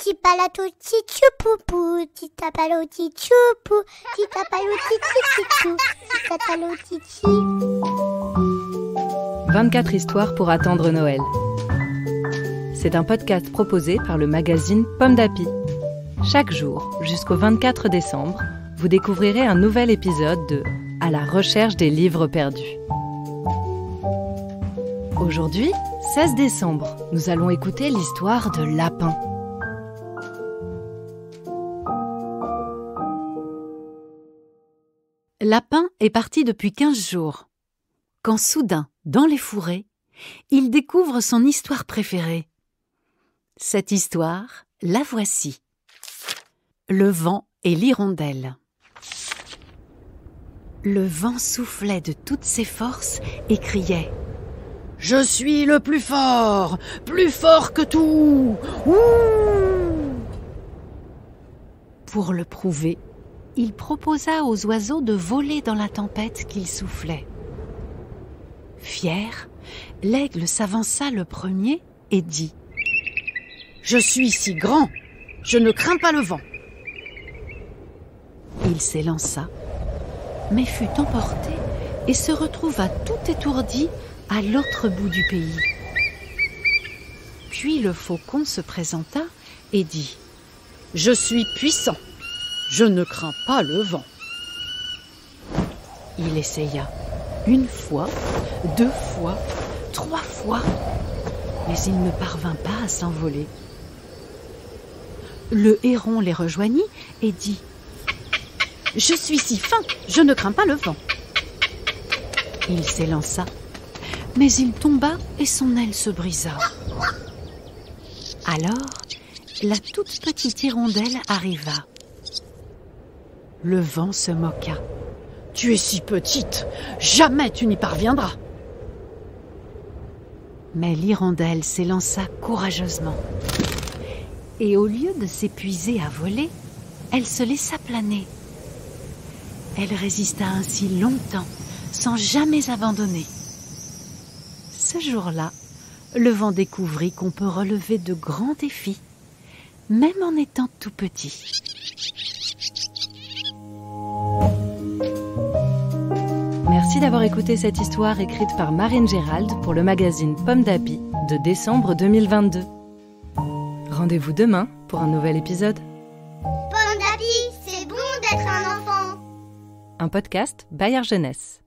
Tipalatuti chupupu, titapaloti chupu, titapaloti tititou, titataloti chi. 24 histoires pour attendre Noël. C'est un podcast proposé par le magazine Pomme d'Api. Chaque jour, jusqu'au 24 décembre, vous découvrirez un nouvel épisode de À la recherche des livres perdus. Aujourd'hui, 16 décembre, nous allons écouter l'histoire de Lapin. Lapin est parti depuis 15 jours, quand soudain, dans les fourrés, il découvre son histoire préférée. Cette histoire, la voici. Le vent et l'hirondelle. Le vent soufflait de toutes ses forces et criait « Je suis le plus fort que tout ! Ouh !» Pour le prouver, il proposa aux oiseaux de voler dans la tempête qu'il soufflait. Fier, l'aigle s'avança le premier et dit « Je suis si grand, je ne crains pas le vent. » Il s'élança, mais fut emporté et se retrouva tout étourdi à l'autre bout du pays. Puis le faucon se présenta et dit « Je suis puissant, je ne crains pas le vent. » Il essaya 1 fois, 2 fois, 3 fois, mais il ne parvint pas à s'envoler. Le héron les rejoignit et dit « Je suis si fin, je ne crains pas le vent. » Il s'élança, mais il tomba et son aile se brisa. Alors, la toute petite hirondelle arriva. Le vent se moqua. « Tu es si petite, jamais tu n'y parviendras. » Mais l'hirondelle s'élança courageusement. Et au lieu de s'épuiser à voler, elle se laissa planer. Elle résista ainsi longtemps, sans jamais abandonner. Ce jour-là, le vent découvrit qu'on peut relever de grands défis, même en étant tout petit. Merci d'avoir écouté cette histoire écrite par Marine Gérald pour le magazine Pomme d'Api de décembre 2022. Rendez-vous demain pour un nouvel épisode. Pomme d'Api, c'est bon d'être un enfant. Un podcast Bayard Jeunesse.